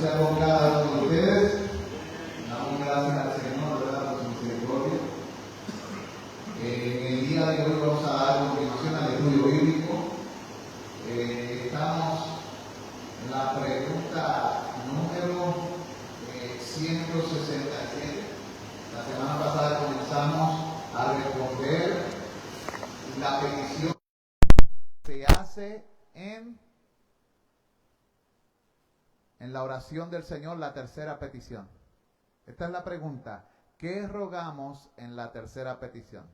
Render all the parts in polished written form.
sea con cada uno de ustedes. Damos gracias al Señor, ¿verdad?, por su misericordia. En el día de hoy vamos a dar continuación al estudio bíblico. Estamos en la pregunta número 167. La semana pasada comenzamos a responder la petición que se hace en la oración del Señor, la tercera petición. Esta es la pregunta: ¿qué rogamos en la tercera petición?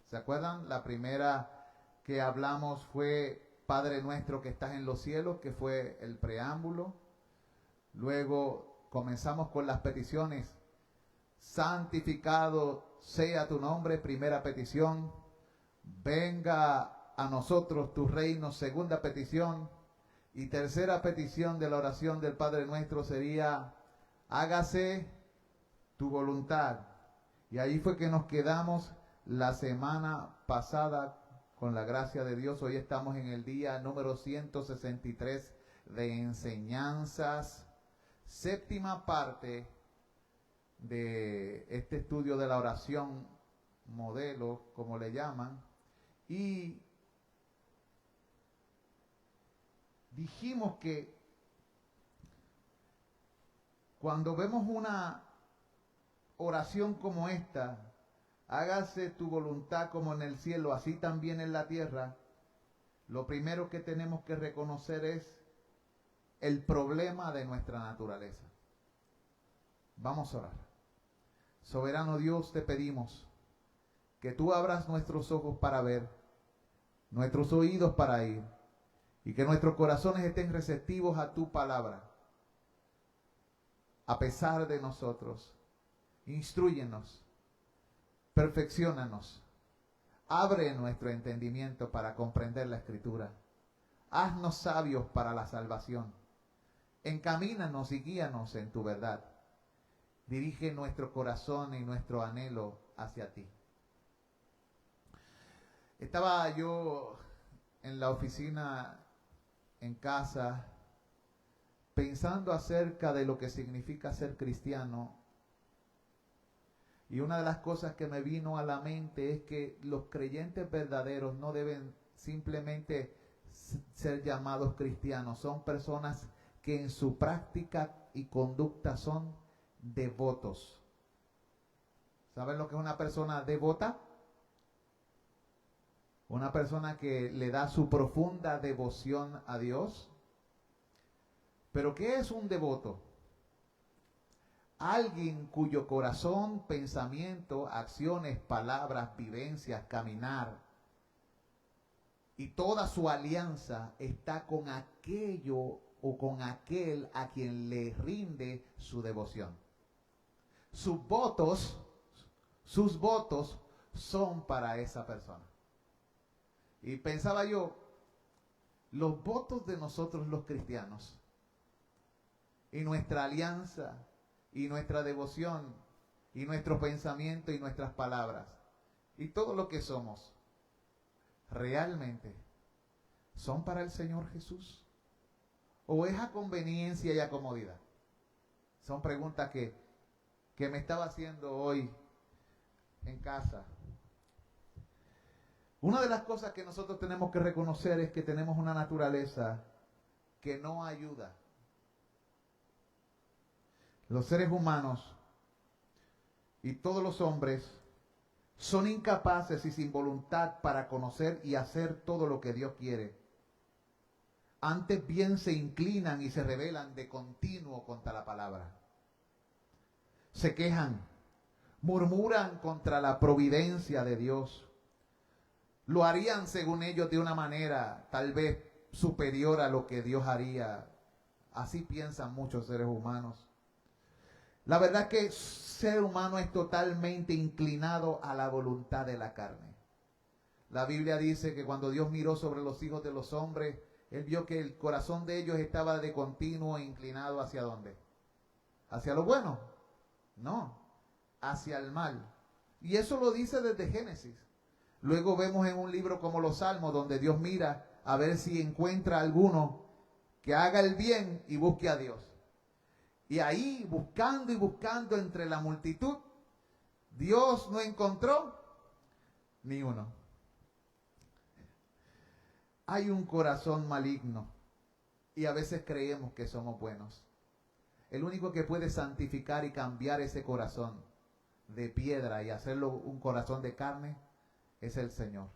¿Se acuerdan? La primera que hablamos fue Padre nuestro que estás en los cielos, que fue el preámbulo. Luego comenzamos con las peticiones. Santificado sea tu nombre, primera petición. Venga a nosotros tu reino, segunda petición. Y tercera petición de la oración del Padre nuestro sería: hágase tu voluntad. Y ahí fue que nos quedamos la semana pasada con la gracia de Dios. Hoy estamos en el día número 163 de enseñanzas, séptima parte de este estudio de la oración modelo, como le llaman. Y dijimos que cuando vemos una oración como esta, hágase tu voluntad como en el cielo, así también en la tierra, lo primero que tenemos que reconocer es el problema de nuestra naturaleza. Vamos a orar. Soberano Dios, te pedimos que tú abras nuestros ojos para ver, nuestros oídos para oír, y que nuestros corazones estén receptivos a tu palabra. A pesar de nosotros, instrúyenos, perfecciónanos, abre nuestro entendimiento para comprender la Escritura. Haznos sabios para la salvación. Encamínanos y guíanos en tu verdad. Dirige nuestro corazón y nuestro anhelo hacia ti. Estaba yo en la oficina, en casa, pensando acerca de lo que significa ser cristiano. Y una de las cosas que me vino a la mente es que los creyentes verdaderos no deben simplemente ser llamados cristianos. Son personas que en su práctica y conducta son devotos. ¿Saben lo que es una persona devota? Una persona que le da su profunda devoción a Dios. ¿Pero qué es un devoto? Alguien cuyo corazón, pensamiento, acciones, palabras, vivencias, caminar y toda su alianza está con aquello o con aquel a quien le rinde su devoción. Sus votos son para esa persona. Y pensaba yo, los votos de nosotros los cristianos y nuestra alianza y nuestra devoción y nuestro pensamiento y nuestras palabras y todo lo que somos, ¿realmente son para el Señor Jesús? ¿O es a conveniencia y a comodidad? Son preguntas que me estaba haciendo hoy en casa. Una de las cosas que nosotros tenemos que reconocer es que tenemos una naturaleza que no ayuda. Los seres humanos y todos los hombres son incapaces y sin voluntad para conocer y hacer todo lo que Dios quiere. Antes bien se inclinan y se rebelan de continuo contra la palabra. Se quejan, murmuran contra la providencia de Dios. Lo harían según ellos de una manera tal vez superior a lo que Dios haría. Así piensan muchos seres humanos. La verdad es que el ser humano es totalmente inclinado a la voluntad de la carne. La Biblia dice que cuando Dios miró sobre los hijos de los hombres, Él vio que el corazón de ellos estaba de continuo inclinado ¿hacia dónde? ¿Hacia lo bueno? No, hacia el mal. Y eso lo dice desde Génesis. Luego vemos en un libro como los Salmos, donde Dios mira a ver si encuentra alguno que haga el bien y busque a Dios. Y ahí, buscando y buscando entre la multitud, Dios no encontró ni uno. Hay un corazón maligno y a veces creemos que somos buenos. El único que puede santificar y cambiar ese corazón de piedra y hacerlo un corazón de carne es el Señor.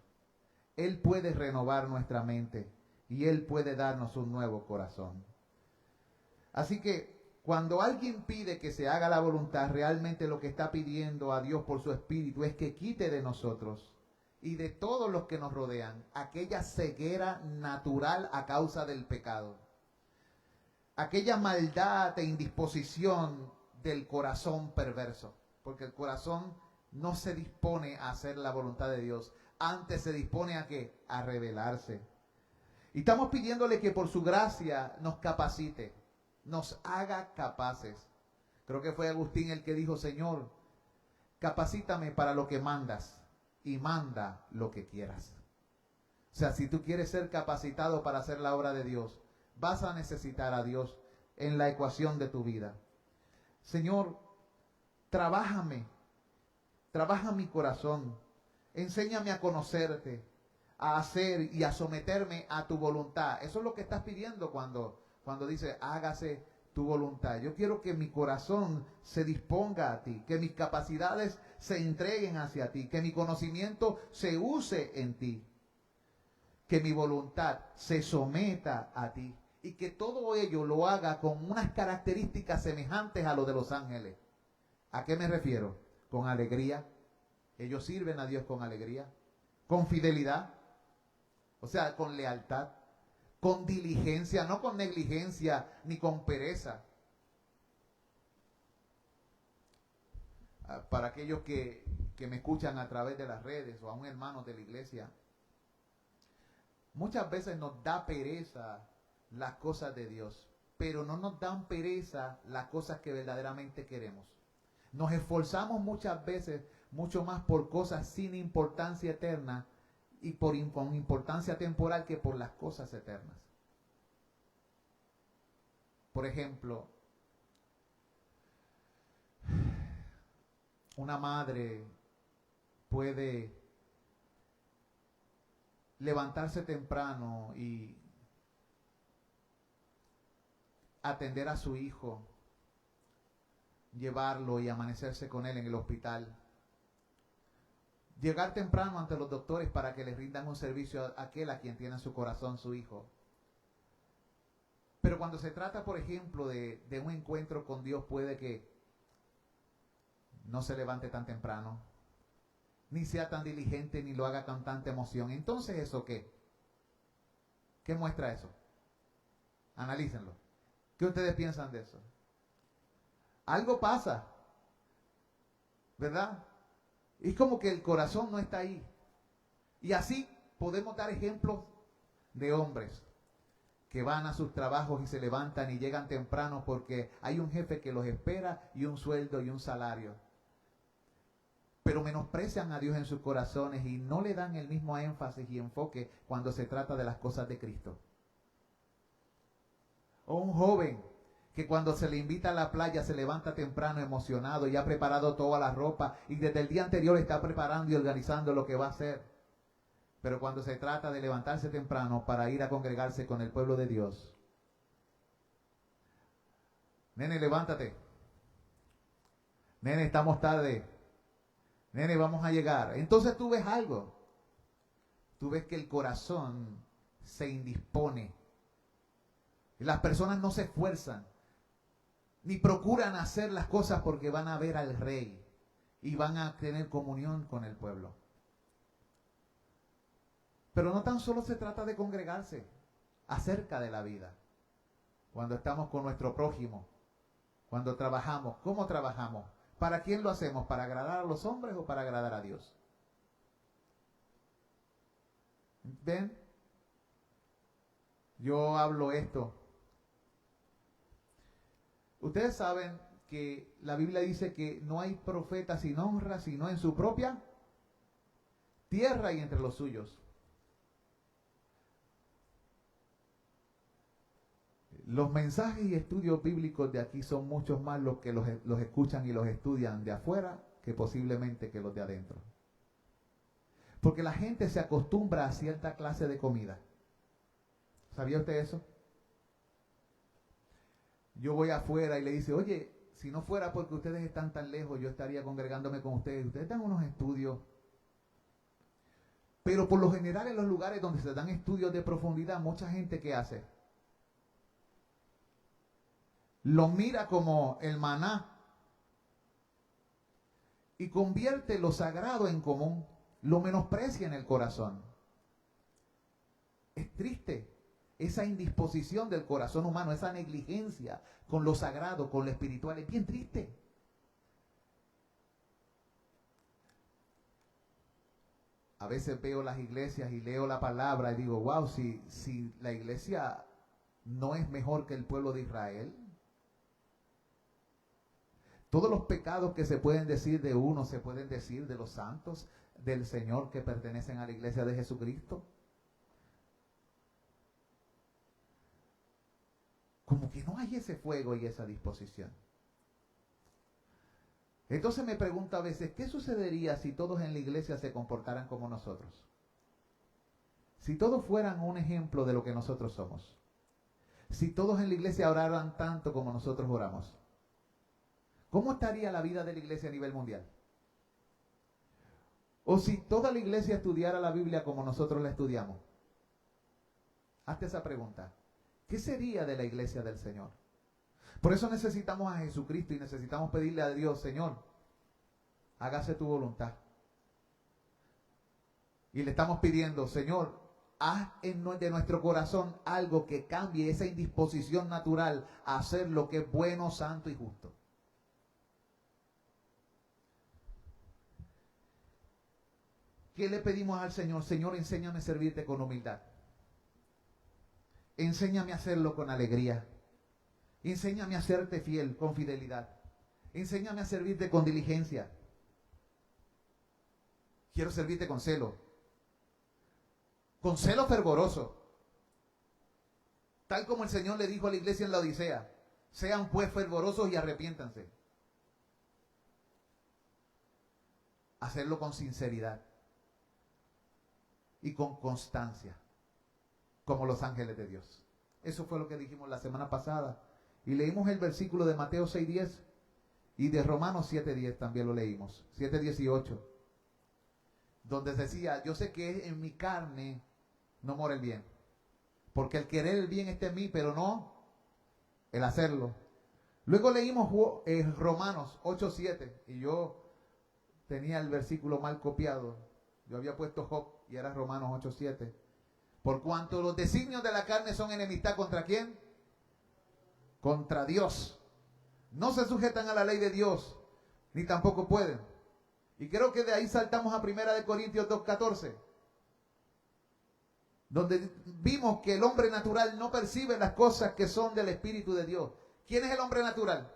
Él puede renovar nuestra mente y Él puede darnos un nuevo corazón. Así que cuando alguien pide que se haga la voluntad, realmente lo que está pidiendo a Dios por su Espíritu es que quite de nosotros y de todos los que nos rodean aquella ceguera natural a causa del pecado, aquella maldad e indisposición del corazón perverso, porque el corazón no se dispone a hacer la voluntad de Dios, antes se dispone a ¿qué? A rebelarse. Y estamos pidiéndole que por su gracia nos capacite, nos haga capaces. Creo que fue Agustín el que dijo: Señor, capacítame para lo que mandas y manda lo que quieras. O sea, si tú quieres ser capacitado para hacer la obra de Dios, vas a necesitar a Dios en la ecuación de tu vida. Señor, trabájame, trabaja mi corazón, enséñame a conocerte, a hacer y a someterme a tu voluntad. Eso es lo que estás pidiendo cuando dice hágase tu voluntad. Yo quiero que mi corazón se disponga a ti, que mis capacidades se entreguen hacia ti, que mi conocimiento se use en ti, que mi voluntad se someta a ti y que todo ello lo haga con unas características semejantes a lo de los ángeles. ¿A qué me refiero? Con alegría. Ellos sirven a Dios con alegría, con fidelidad, o sea, con lealtad, con diligencia, no con negligencia ni con pereza. Para aquellos que me escuchan a través de las redes o aún hermanos de la iglesia, muchas veces nos da pereza las cosas de Dios, pero no nos dan pereza las cosas que verdaderamente queremos. Nos esforzamos muchas veces mucho más por cosas sin importancia eterna y con importancia temporal que por las cosas eternas. Por ejemplo, una madre puede levantarse temprano y atender a su hijo, llevarlo y amanecerse con él en el hospital. Llegar temprano ante los doctores para que le rindan un servicio a aquel a quien tiene en su corazón su hijo. Pero cuando se trata, por ejemplo, de un encuentro con Dios, puede que no se levante tan temprano, ni sea tan diligente, ni lo haga con tanta emoción. Entonces, ¿eso qué? ¿Qué muestra eso? Analícenlo. ¿Qué ustedes piensan de eso? Algo pasa, ¿verdad? Es como que el corazón no está ahí. Y así podemos dar ejemplos de hombres que van a sus trabajos y se levantan y llegan temprano porque hay un jefe que los espera y un sueldo y un salario. Pero menosprecian a Dios en sus corazones y no le dan el mismo énfasis y enfoque cuando se trata de las cosas de Cristo. O un joven que cuando se le invita a la playa se levanta temprano emocionado y ha preparado toda la ropa y desde el día anterior está preparando y organizando lo que va a hacer. Pero cuando se trata de levantarse temprano para ir a congregarse con el pueblo de Dios, nene, levántate. Nene, estamos tarde. Nene, vamos a llegar. Entonces tú ves algo. Tú ves que el corazón se indispone. Las personas no se esfuerzan, ni procuran hacer las cosas porque van a ver al rey y van a tener comunión con el pueblo. Pero no tan solo se trata de congregarse acerca de la vida. Cuando estamos con nuestro prójimo, cuando trabajamos, ¿cómo trabajamos? ¿Para quién lo hacemos? ¿Para agradar a los hombres o para agradar a Dios? ¿Ven? Yo hablo esto. Ustedes saben que la Biblia dice que no hay profeta sin honra, sino en su propia tierra y entre los suyos. Los mensajes y estudios bíblicos de aquí son muchos más los que los escuchan y los estudian de afuera que posiblemente que los de adentro. Porque la gente se acostumbra a cierta clase de comida. ¿Sabía usted eso? Yo voy afuera y le dice, oye, si no fuera porque ustedes están tan lejos, yo estaría congregándome con ustedes. Ustedes dan unos estudios. Pero por lo general en los lugares donde se dan estudios de profundidad, mucha gente ¿qué hace? Lo mira como el maná y convierte lo sagrado en común, lo menosprecia en el corazón. Es triste esa indisposición del corazón humano, esa negligencia con lo sagrado, con lo espiritual, es bien triste. A veces veo las iglesias y leo la palabra y digo, wow, si la iglesia no es mejor que el pueblo de Israel. Todos los pecados que se pueden decir de uno, se pueden decir de los santos del Señor que pertenecen a la iglesia de Jesucristo. Como que no hay ese fuego y esa disposición. Entonces me pregunto a veces, ¿qué sucedería si todos en la iglesia se comportaran como nosotros? Si todos fueran un ejemplo de lo que nosotros somos. Si todos en la iglesia oraran tanto como nosotros oramos. ¿Cómo estaría la vida de la iglesia a nivel mundial? O si toda la iglesia estudiara la Biblia como nosotros la estudiamos. Hazte esa pregunta. ¿Qué sería de la iglesia del Señor? Por eso necesitamos a Jesucristo y necesitamos pedirle a Dios, Señor, hágase tu voluntad. Y le estamos pidiendo, Señor, haz de nuestro corazón algo que cambie esa indisposición natural a hacer lo que es bueno, santo y justo. ¿Qué le pedimos al Señor? Señor, enséñame a servirte con humildad. Enséñame a hacerlo con alegría. Enséñame a serte fiel con fidelidad. Enséñame a servirte con diligencia. Quiero servirte con celo fervoroso. Tal como el Señor le dijo a la iglesia en la Odisea, sean pues fervorosos y arrepiéntanse. Hacerlo con sinceridad y con constancia, como los ángeles de Dios. Eso fue lo que dijimos la semana pasada. Y leímos el versículo de Mateo 6:10 y de Romanos 7:10 también lo leímos. 7:18. Donde decía, yo sé que en mi carne no mora el bien. Porque el querer el bien está en mí, pero no el hacerlo. Luego leímos Romanos 8:7 y yo tenía el versículo mal copiado. Yo había puesto Job y era Romanos 8:7. Por cuanto los designios de la carne son enemistad ¿contra quién? Contra Dios. No se sujetan a la ley de Dios, ni tampoco pueden. Y creo que de ahí saltamos a 1 Corintios 2:14, donde vimos que el hombre natural no percibe las cosas que son del Espíritu de Dios. ¿Quién es el hombre natural?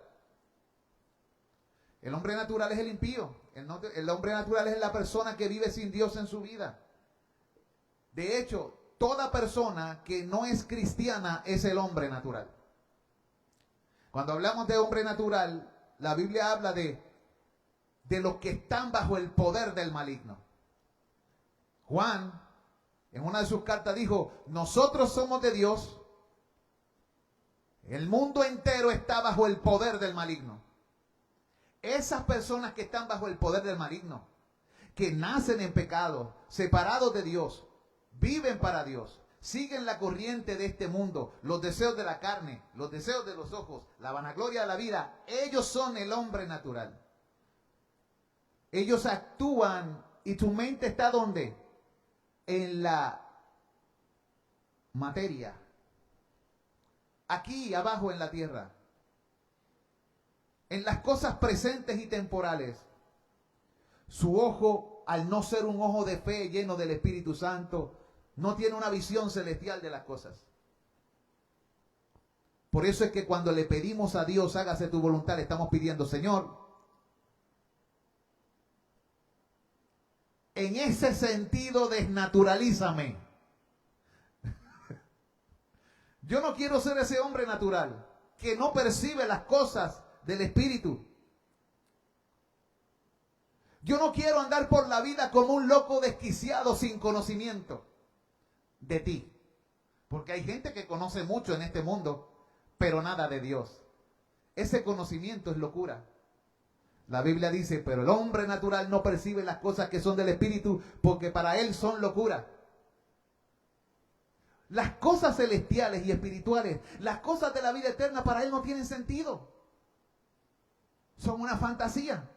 El hombre natural es el impío. El hombre natural es la persona que vive sin Dios en su vida. De hecho, toda persona que no es cristiana es el hombre natural. Cuando hablamos de hombre natural, la Biblia habla de los que están bajo el poder del maligno. Juan, en una de sus cartas dijo, nosotros somos de Dios, el mundo entero está bajo el poder del maligno. Esas personas que están bajo el poder del maligno, que nacen en pecado, separados de Dios, viven para Dios, siguen la corriente de este mundo, los deseos de la carne, los deseos de los ojos, la vanagloria de la vida, ellos son el hombre natural. Ellos actúan y tu mente está ¿dónde? En la materia. Aquí abajo en la tierra. En las cosas presentes y temporales. Su ojo, al no ser un ojo de fe lleno del Espíritu Santo, no tiene una visión celestial de las cosas. Por eso es que cuando le pedimos a Dios, hágase tu voluntad, le estamos pidiendo, Señor, en ese sentido desnaturalízame. Yo no quiero ser ese hombre natural que no percibe las cosas del Espíritu. Yo no quiero andar por la vida como un loco desquiciado sin conocimiento de ti. Porque hay gente que conoce mucho en este mundo, pero nada de Dios. Ese conocimiento es locura. La Biblia dice, pero el hombre natural no percibe las cosas que son del Espíritu, porque para él son locura. Las cosas celestiales y espirituales, las cosas de la vida eterna para él no tienen sentido. Son una fantasía.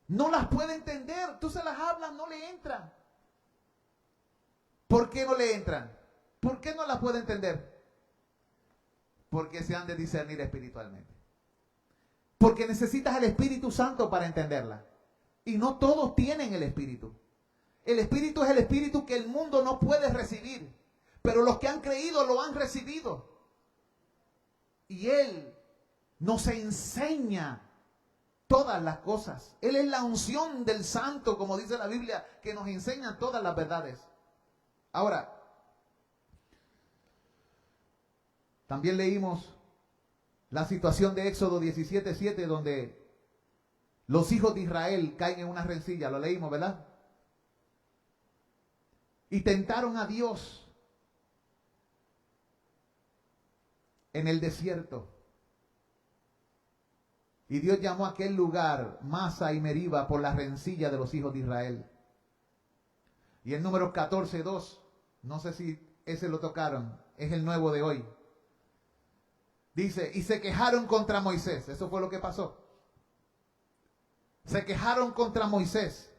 No las puede entender. Tú se las hablas, no le entran. ¿Por qué no le entran? ¿Por qué no las puede entender? Porque se han de discernir espiritualmente. Porque necesitas el Espíritu Santo para entenderla. Y no todos tienen el Espíritu. El Espíritu es el Espíritu que el mundo no puede recibir. Pero los que han creído lo han recibido. Y Él nos enseña todas las cosas. Él es la unción del Santo, como dice la Biblia, que nos enseña todas las verdades. Ahora, también leímos la situación de Éxodo 17:7, donde los hijos de Israel caen en una rencilla. Lo leímos, ¿verdad? Y tentaron a Dios en el desierto. Y Dios llamó a aquel lugar Masa y Meriba por la rencilla de los hijos de Israel. Y el número 14:2, no sé si ese lo tocaron, es el nuevo de hoy. Dice, y se quejaron contra Moisés. Eso fue lo que pasó. Se quejaron contra Moisés.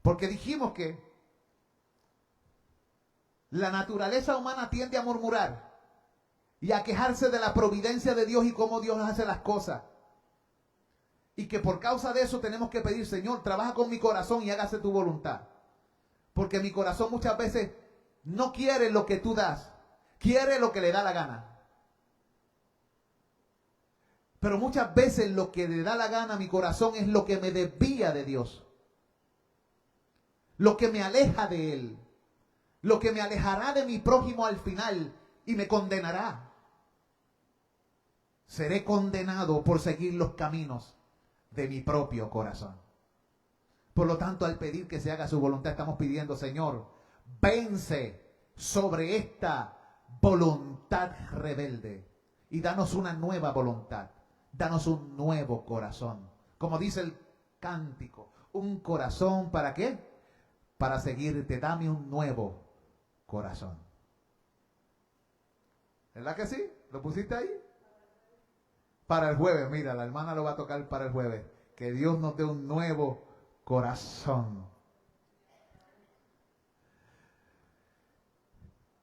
Porque dijimos que la naturaleza humana tiende a murmurar y a quejarse de la providencia de Dios y cómo Dios hace las cosas. Y que por causa de eso tenemos que pedir, Señor, trabaja con mi corazón y hágase tu voluntad. Porque mi corazón muchas veces no quiere lo que tú das, quiere lo que le da la gana. Pero muchas veces lo que le da la gana a mi corazón es lo que me desvía de Dios. Lo que me aleja de Él. Lo que me alejará de mi prójimo al final y me condenará. Seré condenado por seguir los caminos de mi propio corazón. Por lo tanto, al pedir que se haga su voluntad, estamos pidiendo, Señor, vence sobre esta voluntad rebelde y danos una nueva voluntad. Danos un nuevo corazón. Como dice el cántico, un corazón ¿para qué? Para seguirte. Dame un nuevo corazón. ¿Verdad que sí? ¿Lo pusiste ahí? Para el jueves, mira, la hermana lo va a tocar para el jueves. Que Dios nos dé un nuevo corazón.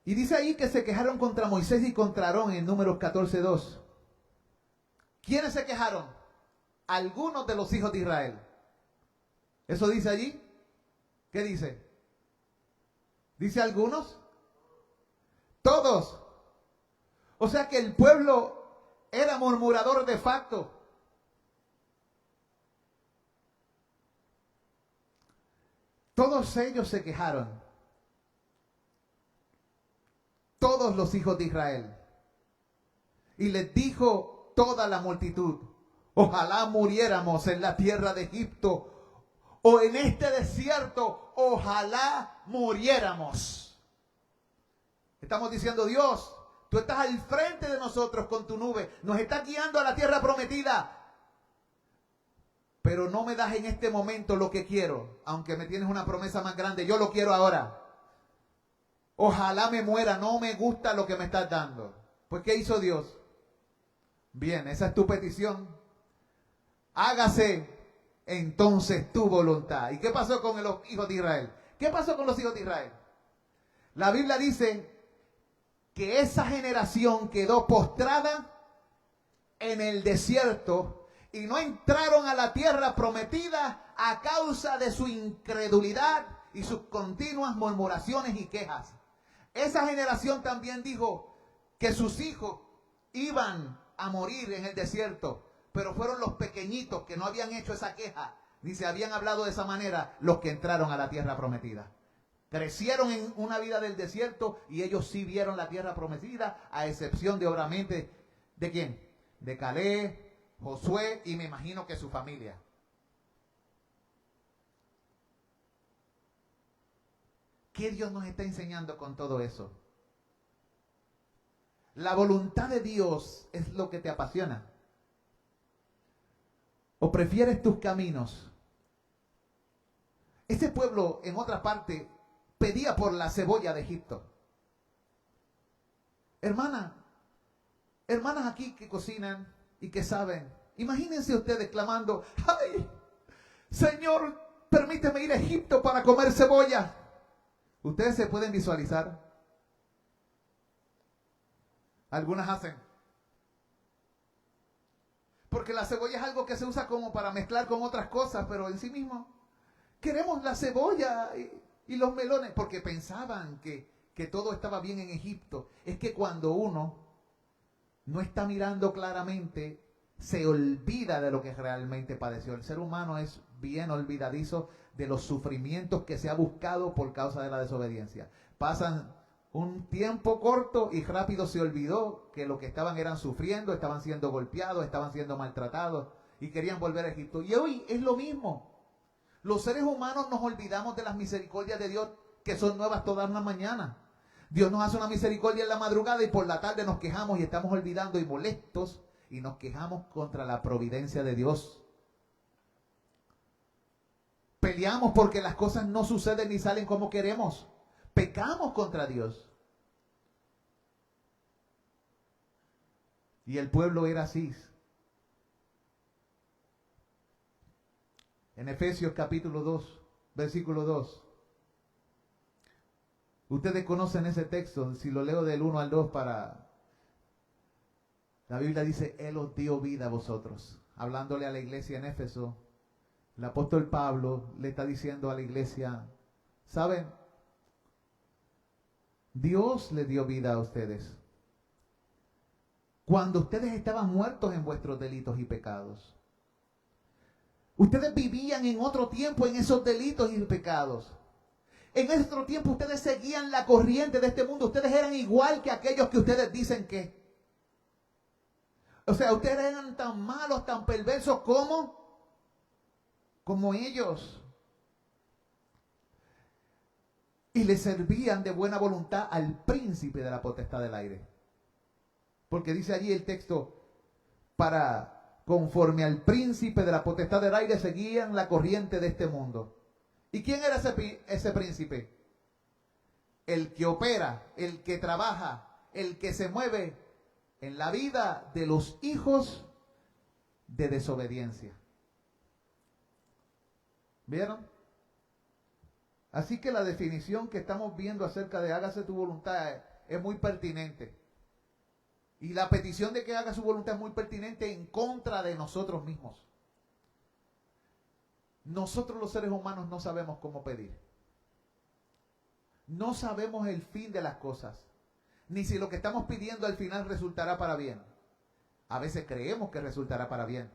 Y dice ahí que se quejaron contra Moisés y contra Aarón en Números 14:2. ¿Quiénes se quejaron? Algunos de los hijos de Israel. ¿Eso dice allí? ¿Qué dice? ¿Dice algunos? Todos. O sea que el pueblo era murmurador de facto. Todos ellos se quejaron. Todos los hijos de Israel. Y les dijo toda la multitud, ojalá muriéramos en la tierra de Egipto o en este desierto, ojalá muriéramos. Estamos diciendo, Dios, tú estás al frente de nosotros con tu nube, nos estás guiando a la tierra prometida, pero no me das en este momento lo que quiero, aunque me tienes una promesa más grande, yo lo quiero ahora. Ojalá me muera, no me gusta lo que me estás dando. Pues ¿qué hizo Dios? Bien, esa es tu petición. Hágase entonces tu voluntad. ¿Y qué pasó con los hijos de Israel? ¿Qué pasó con los hijos de Israel? La Biblia dice que esa generación quedó postrada en el desierto y no entraron a la tierra prometida a causa de su incredulidad y sus continuas murmuraciones y quejas. Esa generación también dijo que sus hijos iban a morir en el desierto, pero fueron los pequeñitos que no habían hecho esa queja, ni se habían hablado de esa manera, los que entraron a la tierra prometida. Crecieron en una vida del desierto y ellos sí vieron la tierra prometida, a excepción de obviamente, ¿de quién? De Caleb, Josué y me imagino que su familia. ¿Qué Dios nos está enseñando con todo eso? La voluntad de Dios es lo que te apasiona. ¿O prefieres tus caminos? Ese pueblo, en otra parte, pedía por la cebolla de Egipto. Hermanas aquí que cocinan y que saben, imagínense ustedes clamando, ¡ay, Señor, permíteme ir a Egipto para comer cebolla! Ustedes se pueden visualizar. Algunas hacen. Porque la cebolla es algo que se usa como para mezclar con otras cosas, pero en sí mismo queremos la cebolla y los melones, porque pensaban que todo estaba bien en Egipto. Es que cuando uno no está mirando claramente, se olvida de lo que realmente padeció. El ser humano es bien olvidadizo de los sufrimientos que se ha buscado por causa de la desobediencia. Pasan un tiempo corto y rápido se olvidó que lo que estaban eran sufriendo, estaban siendo golpeados, estaban siendo maltratados y querían volver a Egipto. Y hoy es lo mismo. Los seres humanos nos olvidamos de las misericordias de Dios que son nuevas todas las mañanas. Dios nos hace una misericordia en la madrugada y por la tarde nos quejamos y estamos olvidando y molestos y nos quejamos contra la providencia de Dios. Peleamos porque las cosas no suceden ni salen como queremos. Pecamos contra Dios. Y el pueblo era así. En Efesios capítulo 2, versículo 2. Ustedes conocen ese texto, si lo leo del 1 al 2 para... La Biblia dice, Él os dio vida a vosotros. Hablándole a la iglesia en Éfeso, el apóstol Pablo le está diciendo a la iglesia, ¿saben? Dios le dio vida a ustedes. Cuando ustedes estaban muertos en vuestros delitos y pecados. Ustedes vivían en otro tiempo en esos delitos y pecados. En otro tiempo ustedes seguían la corriente de este mundo. Ustedes eran igual que aquellos que ustedes dicen que. O sea, ustedes eran tan malos, tan perversos como ellos. Y le servían de buena voluntad al príncipe de la potestad del aire. Porque dice allí el texto, conforme al príncipe de la potestad del aire, seguían la corriente de este mundo. ¿Y quién era ese príncipe? El que opera, el que trabaja, el que se mueve en la vida de los hijos de desobediencia. ¿Vieron? Así que la definición que estamos viendo acerca de hágase tu voluntad es muy pertinente. Y la petición de que haga su voluntad es muy pertinente en contra de nosotros mismos. Nosotros los seres humanos no sabemos cómo pedir. No sabemos el fin de las cosas. Ni si lo que estamos pidiendo al final resultará para bien. A veces creemos que resultará para bien.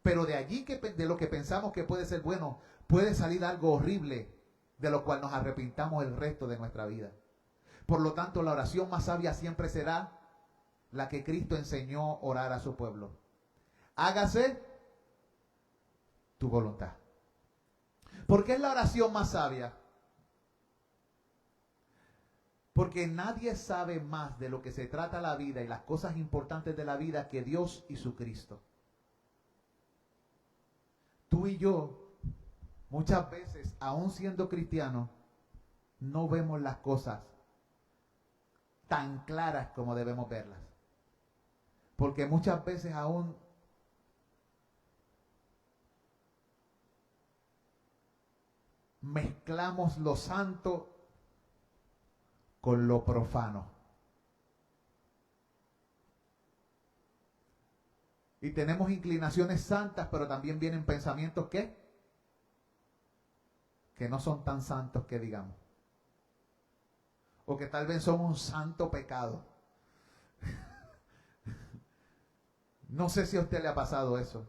Pero de allí de lo que pensamos que puede ser bueno, puede salir algo horrible, de lo cual nos arrepintamos el resto de nuestra vida. Por lo tanto, la oración más sabia siempre será la que Cristo enseñó orar a su pueblo. Hágase tu voluntad. ¿Por qué es la oración más sabia? Porque nadie sabe más de lo que se trata la vida y las cosas importantes de la vida que Dios y su Cristo. Tú y yo, muchas veces, aún siendo cristianos, no vemos las cosas tan claras como debemos verlas. Porque muchas veces aún mezclamos lo santo con lo profano. Y tenemos inclinaciones santas, pero también vienen pensamientos que no son tan santos que digamos. O que tal vez son un santo pecado. No sé si a usted le ha pasado eso.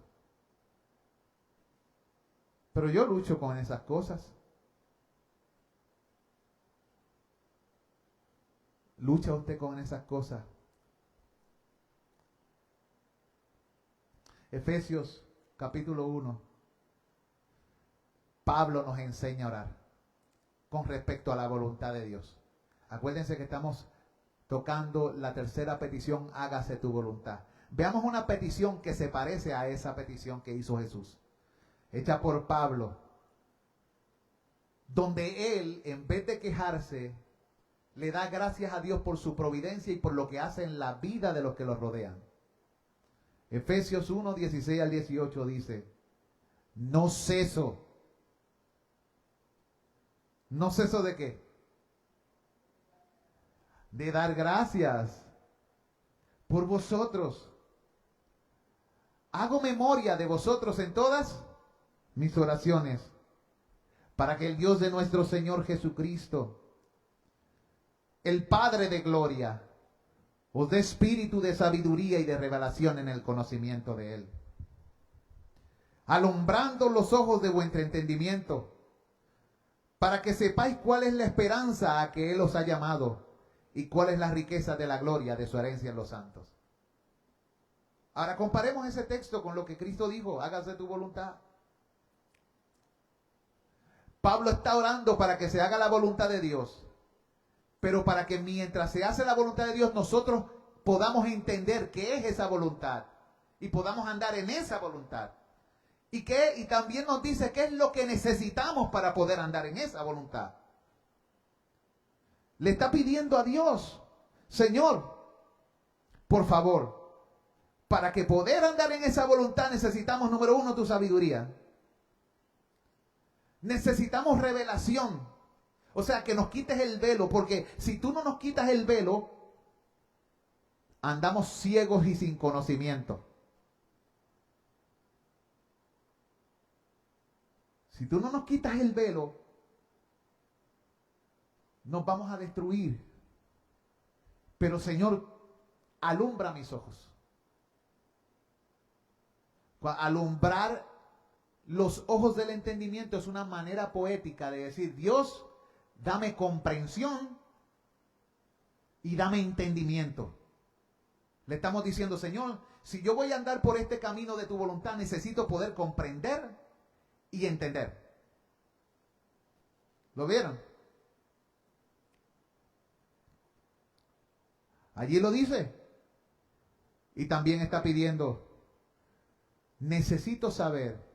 Pero yo lucho con esas cosas. ¿Lucha usted con esas cosas? Efesios capítulo 1. Pablo nos enseña a orar con respecto a la voluntad de Dios. Acuérdense que estamos tocando la tercera petición, hágase tu voluntad. Veamos una petición que se parece a esa petición que hizo Jesús, hecha por Pablo, donde él, en vez de quejarse, le da gracias a Dios por su providencia y por lo que hace en la vida de los que lo rodean. Efesios 1, 16 al 18 dice, no ceso. ¿No ceso de qué? De dar gracias por vosotros. Hago memoria de vosotros en todas mis oraciones, para que el Dios de nuestro Señor Jesucristo, el Padre de gloria, os dé espíritu de sabiduría y de revelación en el conocimiento de Él, alumbrando los ojos de vuestro entendimiento, para que sepáis cuál es la esperanza a que Él os ha llamado y cuál es la riqueza de la gloria de su herencia en los santos. Ahora comparemos ese texto con lo que Cristo dijo, hágase tu voluntad. Pablo está orando para que se haga la voluntad de Dios, pero para que mientras se hace la voluntad de Dios nosotros podamos entender qué es esa voluntad y podamos andar en esa voluntad. Y también nos dice qué es lo que necesitamos para poder andar en esa voluntad. Le está pidiendo a Dios, Señor, por favor, para que poder andar en esa voluntad necesitamos, número uno, tu sabiduría. Necesitamos revelación. O sea, que nos quites el velo, porque si tú no nos quitas el velo, andamos ciegos y sin conocimiento. Si tú no nos quitas el velo, nos vamos a destruir. Pero Señor, alumbra mis ojos. Alumbrar los ojos del entendimiento es una manera poética de decir, Dios, dame comprensión y dame entendimiento. Le estamos diciendo, Señor, si yo voy a andar por este camino de tu voluntad, necesito poder comprender y entender. ¿Lo vieron? Allí lo dice. Y también está pidiendo, necesito saber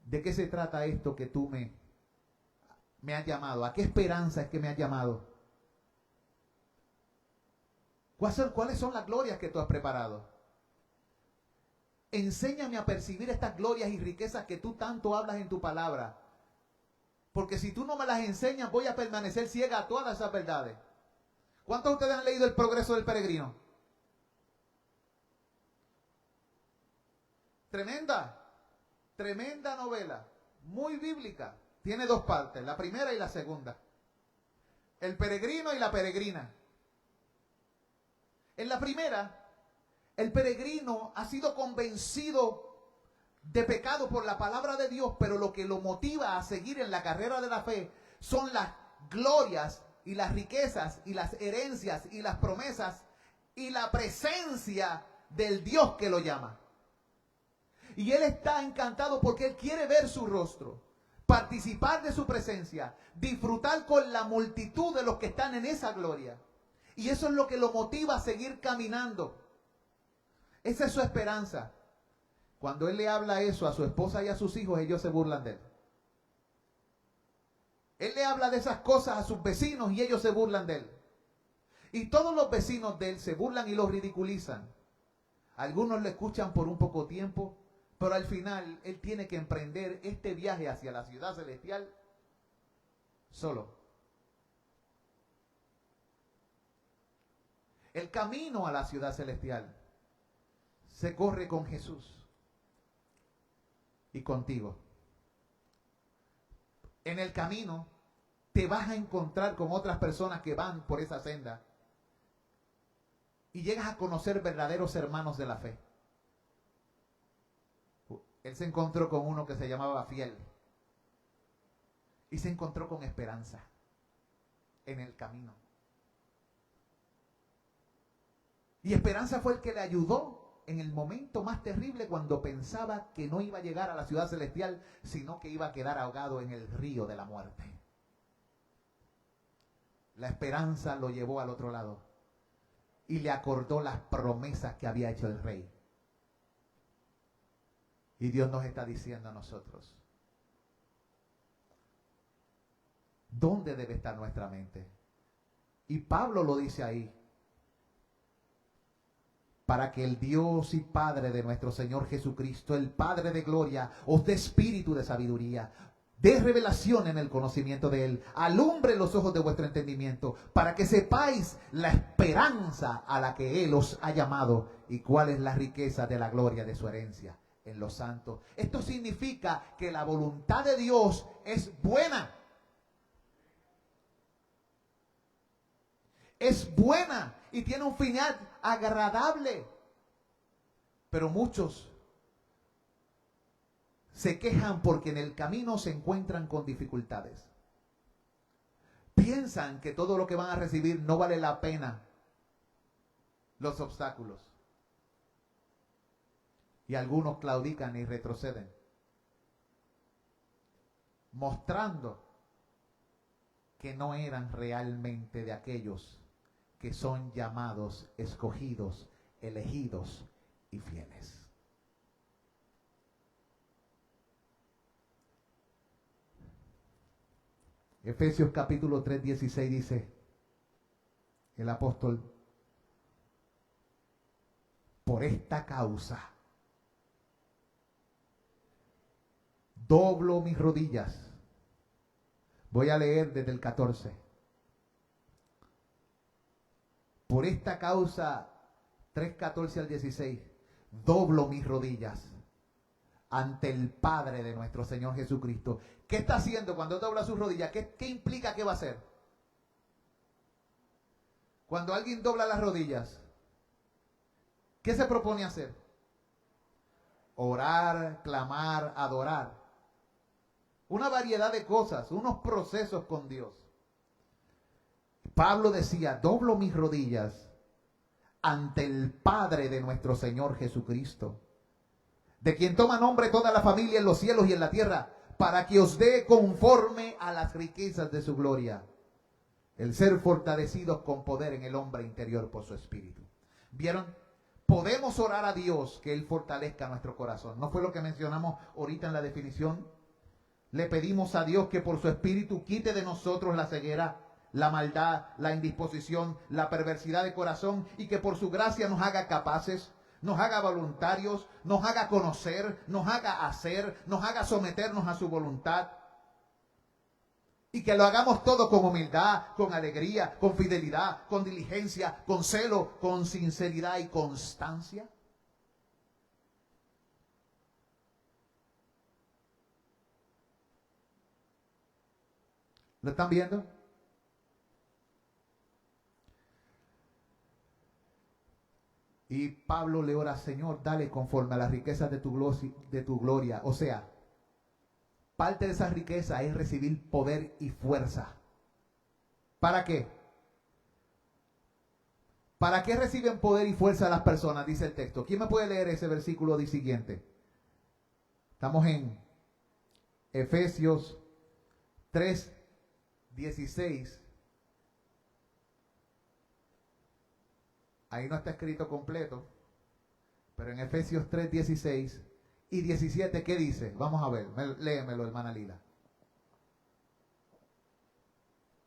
de qué se trata esto que tú me has llamado. ¿A qué esperanza es que me has llamado? ¿Cuáles son las glorias que tú has preparado? Enséñame a percibir estas glorias y riquezas que tú tanto hablas en tu palabra. Porque si tú no me las enseñas, voy a permanecer ciega a todas esas verdades. ¿Cuántos de ustedes han leído El progreso del peregrino? Tremenda novela, muy bíblica. Tiene dos partes, la primera y la segunda. El peregrino y la peregrina. En la primera, el peregrino ha sido convencido de pecado por la palabra de Dios, pero lo que lo motiva a seguir en la carrera de la fe son las glorias y las riquezas y las herencias y las promesas y la presencia del Dios que lo llama. Y él está encantado porque él quiere ver su rostro, participar de su presencia, disfrutar con la multitud de los que están en esa gloria. Y eso es lo que lo motiva a seguir caminando. Esa es su esperanza. Cuando él le habla eso a su esposa y a sus hijos, ellos se burlan de él. Él le habla de esas cosas a sus vecinos y ellos se burlan de él. Y todos los vecinos de él se burlan y lo ridiculizan. Algunos lo escuchan por un poco tiempo, pero al final él tiene que emprender este viaje hacia la ciudad celestial solo. El camino a la ciudad celestial se corre con Jesús y contigo. En el camino te vas a encontrar con otras personas que van por esa senda y llegas a conocer verdaderos hermanos de la fe. Él se encontró con uno que se llamaba Fiel y se encontró con esperanza en el camino. Y esperanza fue el que le ayudó en el momento más terrible, cuando pensaba que no iba a llegar a la ciudad celestial, sino que iba a quedar ahogado en el río de la muerte. La esperanza lo llevó al otro lado y le acordó las promesas que había hecho el rey. Y Dios nos está diciendo a nosotros, ¿dónde debe estar nuestra mente? Y Pablo lo dice ahí: para que el Dios y Padre de nuestro Señor Jesucristo, el Padre de gloria, os dé espíritu de sabiduría, dé revelación en el conocimiento de Él, alumbre los ojos de vuestro entendimiento, para que sepáis la esperanza a la que Él os ha llamado y cuál es la riqueza de la gloria de su herencia en los santos. Esto significa que la voluntad de Dios es buena. Es buena y tiene un final agradable. Pero muchos se quejan porque en el camino se encuentran con dificultades. Piensan que todo lo que van a recibir no vale la pena los obstáculos. Y algunos claudican y retroceden, mostrando que no eran realmente de aquellos que son llamados, escogidos, elegidos y fieles. Efesios capítulo 3, 16 dice el apóstol: por esta causa doblo mis rodillas. Voy a leer desde el 14. Por esta causa, 3:14 al 16, doblo mis rodillas ante el Padre de nuestro Señor Jesucristo. ¿Qué está haciendo cuando dobla sus rodillas? ¿Qué implica que va a hacer? Cuando alguien dobla las rodillas, ¿qué se propone hacer? Orar, clamar, adorar. Una variedad de cosas, unos procesos con Dios. Pablo decía: doblo mis rodillas ante el Padre de nuestro Señor Jesucristo, de quien toma nombre toda la familia en los cielos y en la tierra, para que os dé conforme a las riquezas de su gloria, el ser fortalecidos con poder en el hombre interior por su espíritu. ¿Vieron? Podemos orar a Dios que Él fortalezca nuestro corazón. ¿No fue lo que mencionamos ahorita en la definición? Le pedimos a Dios que por su espíritu quite de nosotros la ceguera, la maldad, la indisposición, la perversidad de corazón, y que por su gracia nos haga capaces, nos haga voluntarios, nos haga conocer, nos haga hacer, nos haga someternos a su voluntad. Y que lo hagamos todo con humildad, con alegría, con fidelidad, con diligencia, con celo, con sinceridad y constancia. ¿Lo están viendo? Y Pablo le ora: Señor, dale conforme a las riquezas de tu gloria. O sea, parte de esa riqueza es recibir poder y fuerza. ¿Para qué? ¿Para qué reciben poder y fuerza las personas? Dice el texto. ¿Quién me puede leer ese versículo siguiente? Estamos en Efesios 3, 16. Ahí no está escrito completo, pero en Efesios 3, 16 y 17, ¿qué dice? Vamos a ver, léemelo, hermana Lila.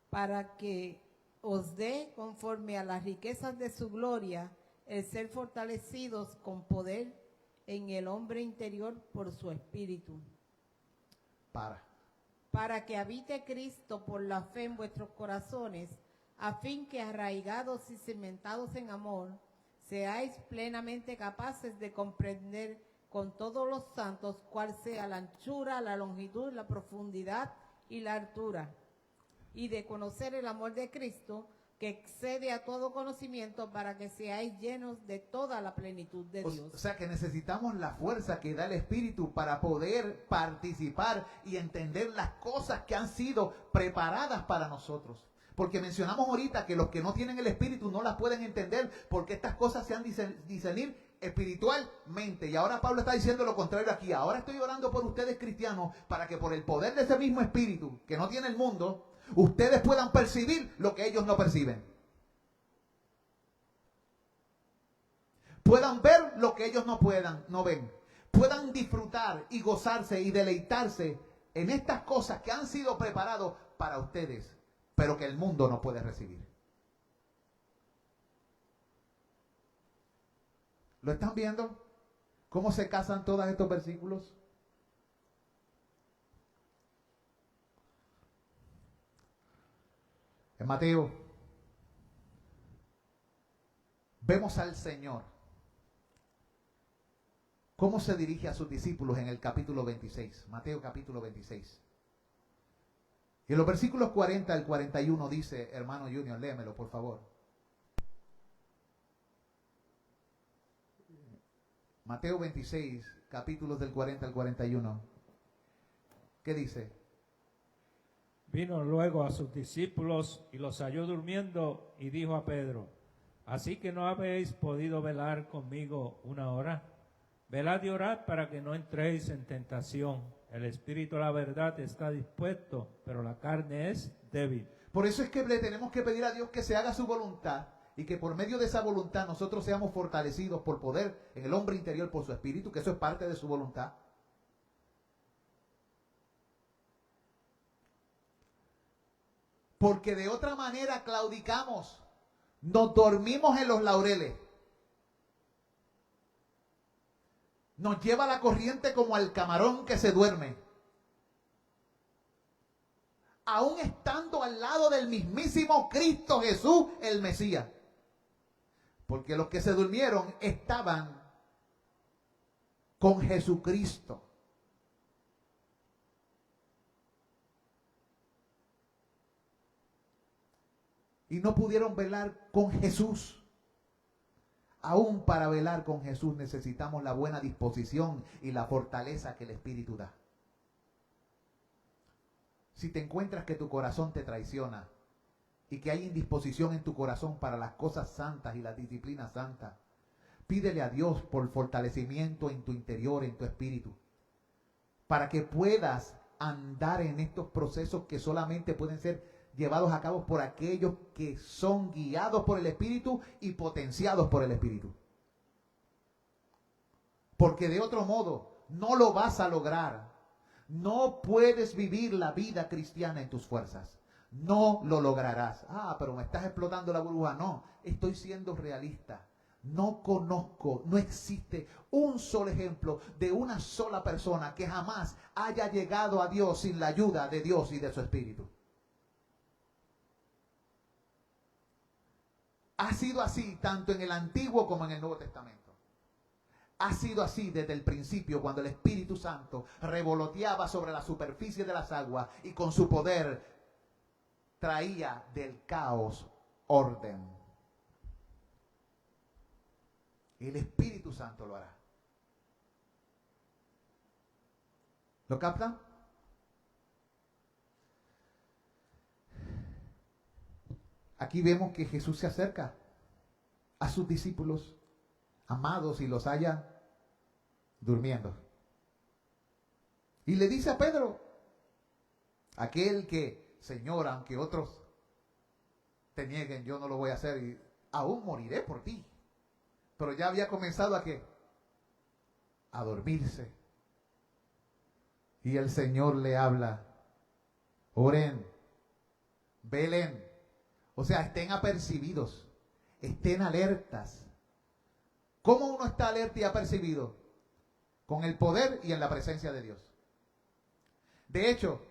Para que os dé conforme a las riquezas de su gloria el ser fortalecidos con poder en el hombre interior por su espíritu. Para que habite Cristo por la fe en vuestros corazones, a fin que arraigados y cimentados en amor, seáis plenamente capaces de comprender con todos los santos cuál sea la anchura, la longitud, la profundidad y la altura, y de conocer el amor de Cristo, que excede a todo conocimiento, para que seáis llenos de toda la plenitud de Dios. O sea que necesitamos la fuerza que da el Espíritu para poder participar y entender las cosas que han sido preparadas para nosotros. Porque mencionamos ahorita que los que no tienen el Espíritu no las pueden entender, porque estas cosas se han de discernir espiritualmente. Y ahora Pablo está diciendo lo contrario aquí. Ahora estoy orando por ustedes cristianos para que por el poder de ese mismo Espíritu que no tiene el mundo, ustedes puedan percibir lo que ellos no perciben. Puedan ver lo que ellos no ven. Puedan disfrutar y gozarse y deleitarse en estas cosas que han sido preparadas para ustedes, pero que el mundo no puede recibir. ¿Lo están viendo? ¿Cómo se casan todos estos versículos? En Mateo vemos al Señor cómo se dirige a sus discípulos en el capítulo 26, Mateo capítulo 26. Y en los versículos 40 al 41 dice, hermano Junior, léemelo por favor. Mateo 26, capítulos del 40 al 41. ¿Qué dice? Vino luego a sus discípulos y los halló durmiendo y dijo a Pedro, ¿así que no habéis podido velar conmigo una hora? Velad y orad para que no entréis en tentación. El espíritu, la verdad, está dispuesto, pero la carne es débil. Por eso es que le tenemos que pedir a Dios que se haga su voluntad y que por medio de esa voluntad nosotros seamos fortalecidos por poder en el hombre interior por su espíritu, que eso es parte de su voluntad. Porque de otra manera claudicamos, nos dormimos en los laureles. Nos lleva la corriente como al camarón que se duerme. Aún estando al lado del mismísimo Cristo Jesús, el Mesías. Porque los que se durmieron estaban con Jesucristo. Y no pudieron velar con Jesús. Aún para velar con Jesús necesitamos la buena disposición y la fortaleza que el Espíritu da. Si te encuentras que tu corazón te traiciona y que hay indisposición en tu corazón para las cosas santas y las disciplinas santas, pídele a Dios por fortalecimiento en tu interior, en tu espíritu, para que puedas andar en estos procesos que solamente pueden ser llevados a cabo por aquellos que son guiados por el Espíritu y potenciados por el Espíritu. Porque de otro modo no lo vas a lograr. No puedes vivir la vida cristiana en tus fuerzas. No lo lograrás. Ah, pero me estás explotando la burbuja. No, estoy siendo realista. No conozco, no existe un solo ejemplo de una sola persona que jamás haya llegado a Dios sin la ayuda de Dios y de su Espíritu. Ha sido así tanto en el Antiguo como en el Nuevo Testamento. Ha sido así desde el principio, cuando el Espíritu Santo revoloteaba sobre la superficie de las aguas y con su poder traía del caos orden. El Espíritu Santo lo hará. ¿Lo captan? Aquí vemos que Jesús se acerca a sus discípulos amados y los halla durmiendo. Y le dice a Pedro, aquel que, Señor, aunque otros te nieguen, yo no lo voy a hacer y aún moriré por ti. Pero ya había comenzado ¿a qué? A dormirse. Y el Señor le habla, oren, velen. O sea, estén apercibidos, estén alertas. ¿Cómo uno está alerta y apercibido? Con el poder y en la presencia de Dios. De hecho,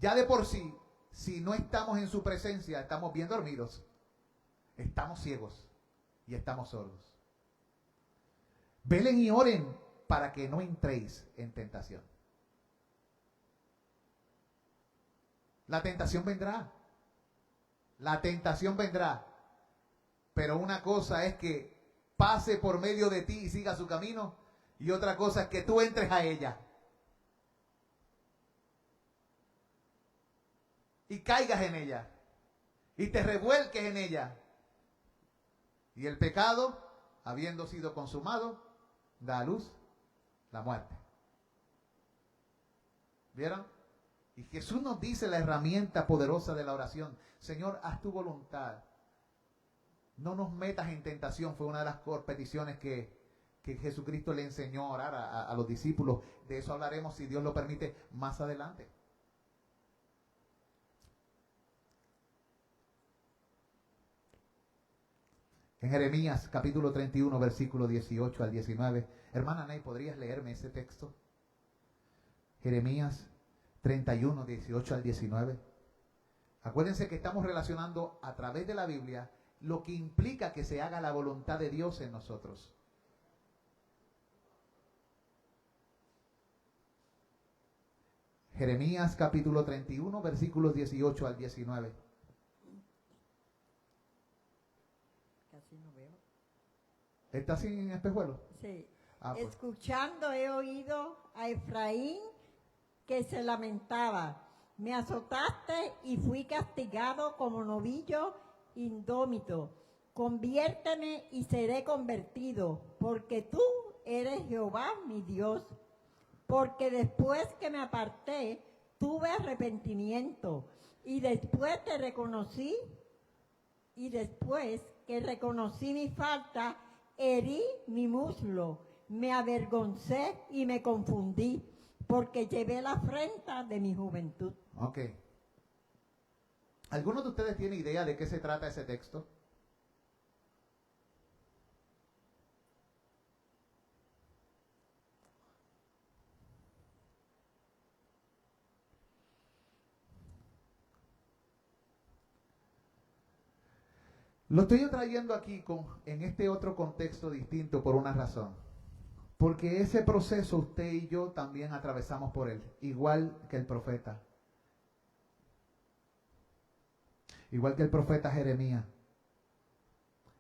ya de por sí, si no estamos en su presencia, estamos bien dormidos, estamos ciegos y estamos sordos. Velen y oren para que no entréis en tentación. La tentación vendrá. La tentación vendrá. Pero una cosa es que pase por medio de ti y siga su camino. Y otra cosa es que tú entres a ella. Y caigas en ella. y te revuelques en ella. Y el pecado, habiendo sido consumado, da a luz la muerte. ¿Vieron? Y Jesús nos dice la herramienta poderosa de la oración. Señor, haz tu voluntad. No nos metas en tentación. Fue una de las peticiones que Jesucristo le enseñó a orar a los discípulos. De eso hablaremos, si Dios lo permite, más adelante. En Jeremías capítulo 31, versículo 18 al 19. Hermana Ney, ¿podrías leerme ese texto? Jeremías 31, 18 al 19. Acuérdense que estamos relacionando a través de la Biblia lo que implica que se haga la voluntad de Dios en nosotros. Jeremías capítulo 31, versículos 18 al 19. Casi no veo. ¿Está sin espejuelo? Sí. Pues. Escuchando he oído a Efraín que se lamentaba. Me azotaste y fui castigado como novillo indómito. Conviérteme y seré convertido, porque tú eres Jehová mi Dios. Porque después que me aparté, tuve arrepentimiento, y después te reconocí, y después que reconocí mi falta, herí mi muslo, me avergoncé y me confundí, porque llevé la afrenta de mi juventud. Ok. ¿Algunos de ustedes tienen idea de qué se trata ese texto? Lo estoy trayendo aquí en este otro contexto distinto por una razón. Porque ese proceso usted y yo también atravesamos por él, igual que el profeta. Igual que el profeta Jeremías.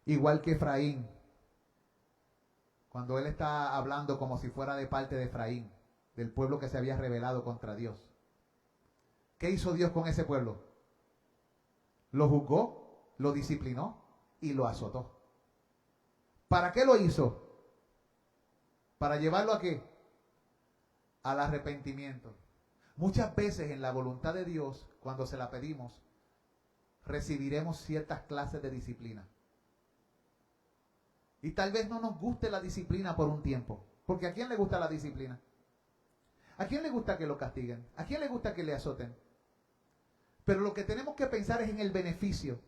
Igual que Efraín. Cuando él está hablando como si fuera de parte de Efraín, del pueblo que se había rebelado contra Dios. ¿Qué hizo Dios con ese pueblo? Lo juzgó, lo disciplinó y lo azotó. ¿Para qué lo hizo? ¿Para llevarlo a qué? Al arrepentimiento. Muchas veces en la voluntad de Dios, cuando se la pedimos, recibiremos ciertas clases de disciplina. Y tal vez no nos guste la disciplina por un tiempo. Porque ¿a quién le gusta la disciplina? ¿A quién le gusta que lo castiguen? ¿A quién le gusta que le azoten? Pero lo que tenemos que pensar es en el beneficio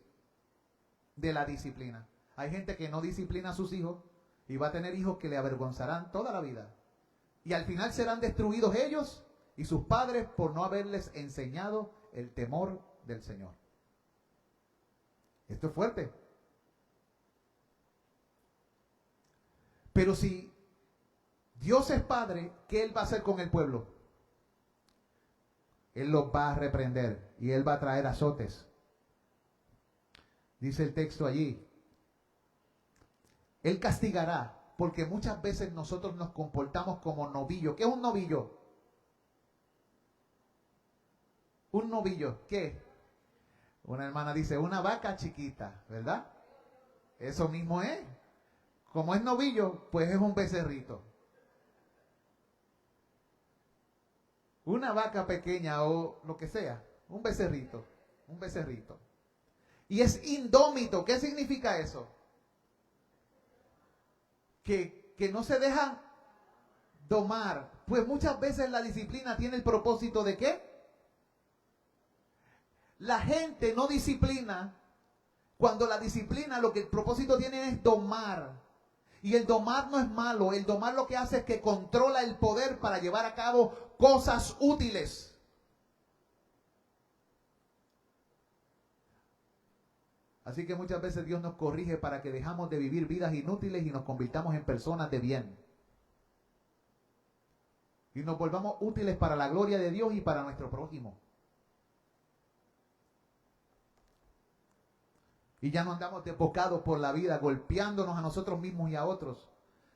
de la disciplina. Hay gente que no disciplina a sus hijos y va a tener hijos que le avergonzarán toda la vida. Y al final serán destruidos ellos y sus padres por no haberles enseñado el temor del Señor. Esto es fuerte. Pero si Dios es padre, ¿qué Él va a hacer con el pueblo? Él los va a reprender y Él va a traer azotes. Dice el texto allí. Él castigará, porque muchas veces nosotros nos comportamos como novillos. ¿Qué es un novillo? Un novillo, ¿qué? Una hermana dice, una vaca chiquita, ¿verdad? Eso mismo es. Como es novillo, pues es un becerrito. Una vaca pequeña o lo que sea, un becerrito, un becerrito. Y es indómito. ¿Qué significa eso? Que no se dejan domar. Pues muchas veces la disciplina tiene el propósito de ¿qué? La gente no disciplina cuando la disciplina lo que el propósito tiene es domar. Y el domar no es malo. El domar lo que hace es que controla el poder para llevar a cabo cosas útiles. Así que muchas veces Dios nos corrige para que dejamos de vivir vidas inútiles y nos convirtamos en personas de bien. Y nos volvamos útiles para la gloria de Dios y para nuestro prójimo. Y ya no andamos desbocados por la vida, golpeándonos a nosotros mismos y a otros,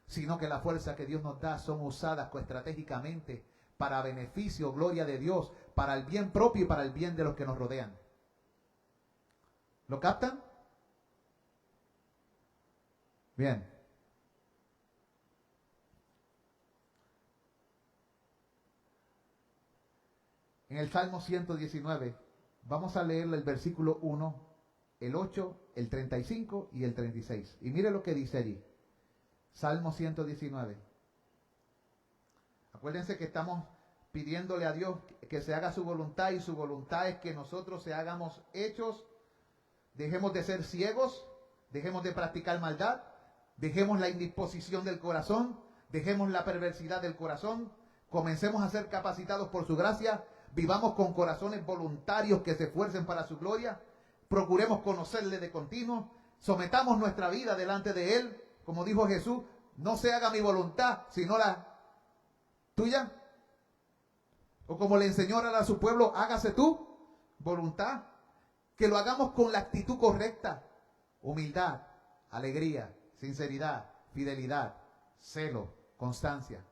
sino que la fuerza que Dios nos da son usadas estratégicamente para beneficio, gloria de Dios, para el bien propio y para el bien de los que nos rodean. ¿Lo captan? Bien. En el Salmo 119, vamos a leer el versículo 1, el 8, el 35 y el 36. Y mire lo que dice allí. Salmo 119. Acuérdense que estamos pidiéndole a Dios que se haga su voluntad, y su voluntad es que nosotros se hagamos hechos, dejemos de ser ciegos, dejemos de practicar maldad, dejemos la indisposición del corazón, dejemos la perversidad del corazón, comencemos a ser capacitados por su gracia, vivamos con corazones voluntarios que se esfuercen para su gloria, procuremos conocerle de continuo, sometamos nuestra vida delante de Él, como dijo Jesús, no se haga mi voluntad, sino la tuya. O como le enseñó a su pueblo, hágase tu voluntad. Que lo hagamos con la actitud correcta, humildad, alegría, sinceridad, fidelidad, celo, constancia.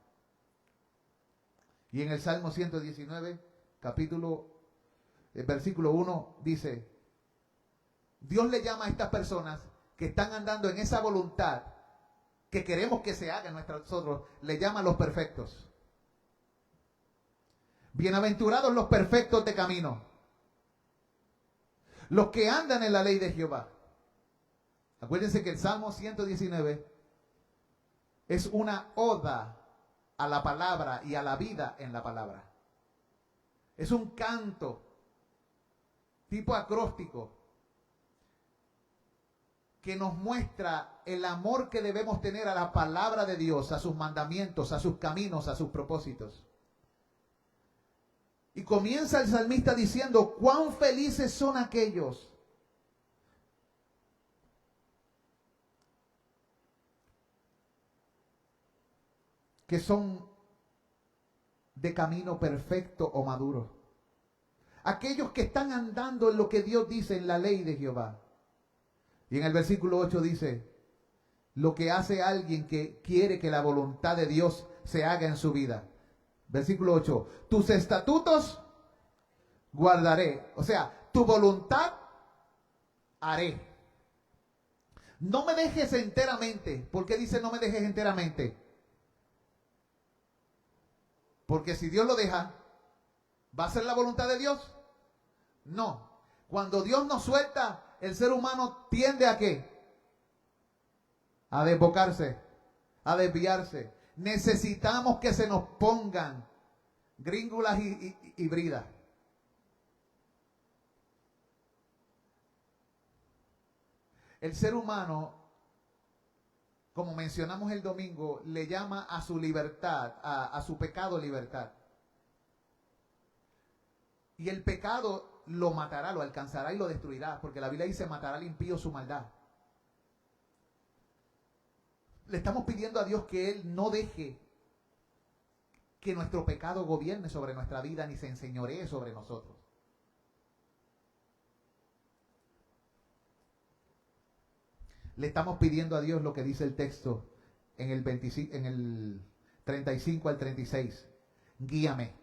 Y en el Salmo 119, versículo 1 dice, Dios le llama a estas personas que están andando en esa voluntad que queremos que se haga en nosotros, le llama a los perfectos. Bienaventurados los perfectos de camino, los que andan en la ley de Jehová. Acuérdense que el Salmo 119 es una oda a la palabra y a la vida en la palabra. Es un canto tipo acróstico que nos muestra el amor que debemos tener a la palabra de Dios, a sus mandamientos, a sus caminos, a sus propósitos. Y comienza el salmista diciendo, cuán felices son aquellos que son de camino perfecto o maduro. Aquellos que están andando en lo que Dios dice en la ley de Jehová. Y en el versículo 8 dice, lo que hace alguien que quiere que la voluntad de Dios se haga en su vida. Versículo 8, tus estatutos guardaré. O sea, tu voluntad haré. No me dejes enteramente. ¿Por qué dice no me dejes enteramente? Porque si Dios lo deja, ¿va a ser la voluntad de Dios? No. Cuando Dios nos suelta, el ser humano tiende a ¿qué? A desbocarse, a desviarse. Necesitamos que se nos pongan gríngulas y bridas. El ser humano, como mencionamos el domingo, le llama a su libertad, a su pecado libertad. Y el pecado lo matará, lo alcanzará y lo destruirá, porque la Biblia dice, matará al impío su maldad. Le estamos pidiendo a Dios que Él no deje que nuestro pecado gobierne sobre nuestra vida ni se enseñoree sobre nosotros. Le estamos pidiendo a Dios lo que dice el texto en el 35 al 36. Guíame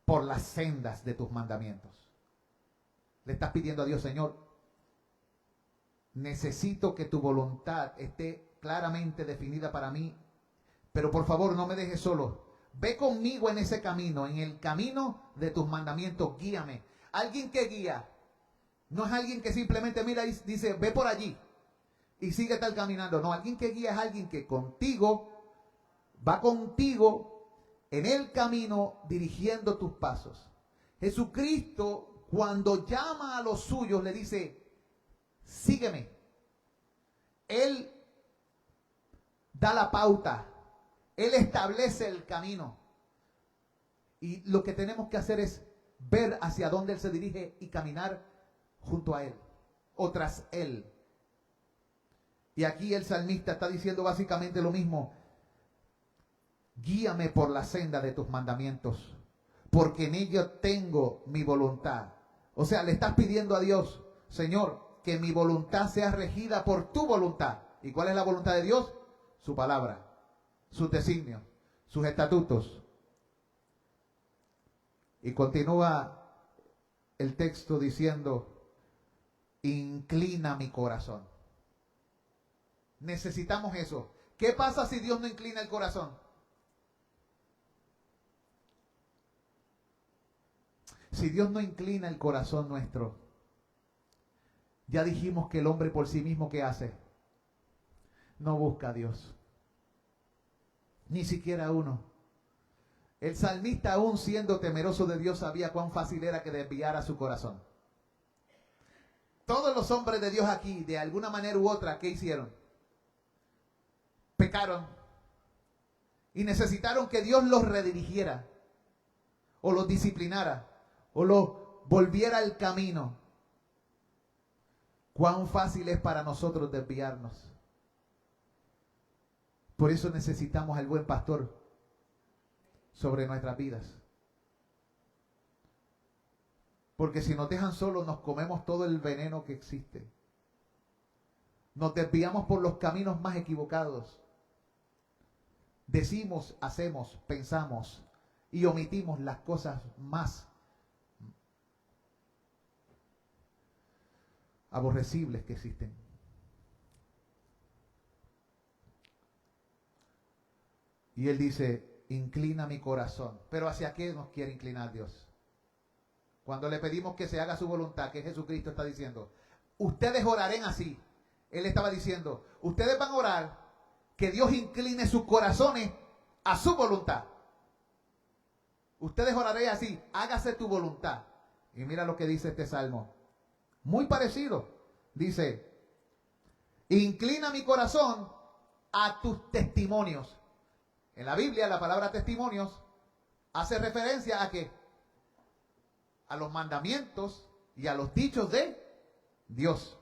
por las sendas de tus mandamientos. Le estás pidiendo a Dios, Señor, necesito que tu voluntad esté claramente definida para mí, pero por favor no me dejes solo. Ve conmigo en ese camino, en el camino de tus mandamientos, guíame. Alguien que guía no es alguien que simplemente mira y dice, ve por allí y sigue tal caminando. No, alguien que guía es alguien que va contigo en el camino dirigiendo tus pasos. Jesucristo, cuando llama a los suyos, le dice, sígueme. Él da la pauta. Él establece el camino. Y lo que tenemos que hacer es ver hacia dónde Él se dirige y caminar junto a Él o tras Él. Y aquí el salmista está diciendo básicamente lo mismo. Guíame por la senda de tus mandamientos, porque en ello tengo mi voluntad. O sea, le estás pidiendo a Dios, Señor, que mi voluntad sea regida por tu voluntad. ¿Y cuál es la voluntad de Dios? Su palabra, sus designios, sus estatutos. Y continúa el texto diciendo, inclina mi corazón. Necesitamos eso. ¿Qué pasa si Dios no inclina el corazón? Si Dios no inclina el corazón nuestro, ya dijimos que el hombre por sí mismo, ¿qué hace? No busca a Dios. Ni siquiera uno. El salmista, aún siendo temeroso de Dios, sabía cuán fácil era que desviara su corazón. Todos los hombres de Dios aquí, de alguna manera u otra, ¿qué hicieron? Pecaron. Y necesitaron que Dios los redirigiera, o los disciplinara, o los volviera al camino. Cuán fácil es para nosotros desviarnos. Por eso necesitamos al buen pastor sobre nuestras vidas. Porque si nos dejan solos, nos comemos todo el veneno que existe. Nos desviamos por los caminos más equivocados. Decimos, hacemos, pensamos y omitimos las cosas más aborrecibles que existen. Y él dice, inclina mi corazón. Pero ¿hacia qué nos quiere inclinar Dios? Cuando le pedimos que se haga su voluntad, que Jesucristo está diciendo, ustedes orarán así. Él estaba diciendo, ustedes van a orar que Dios incline sus corazones a su voluntad. Ustedes orarán así, hágase tu voluntad. Y mira lo que dice este salmo. Muy parecido. Dice, inclina mi corazón a tus testimonios. En la Biblia la palabra testimonios hace referencia a ¿qué? A los mandamientos y a los dichos de Dios.